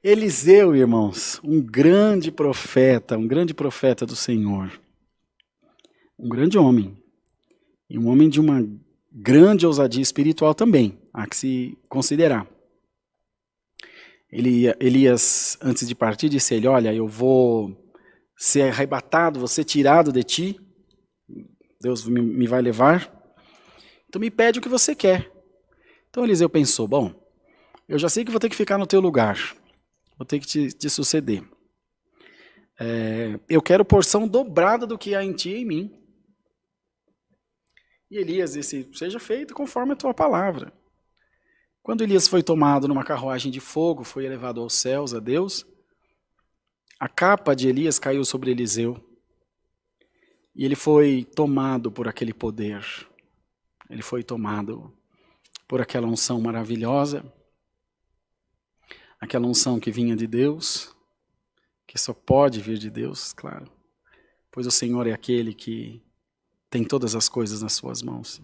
Eliseu, irmãos, um grande profeta do Senhor. Um grande homem. E um homem de uma grande ousadia espiritual também, há que se considerar. Elias, antes de partir, disse a ele, olha, eu vou ser arrebatado, vou ser tirado de ti, Deus me vai levar, então me pede o que você quer. Então Eliseu pensou, bom, eu já sei que vou ter que ficar no teu lugar, vou ter que te suceder. Eu quero porção dobrada do que há em ti e em mim. E Elias disse, seja feito conforme a tua palavra. Quando Elias foi tomado numa carruagem de fogo, foi elevado aos céus, a Deus, a capa de Elias caiu sobre Eliseu. E ele foi tomado por aquele poder. Ele foi tomado por aquela unção maravilhosa. Aquela unção que vinha de Deus, que só pode vir de Deus, claro. Pois o Senhor é aquele que tem todas as coisas nas suas mãos.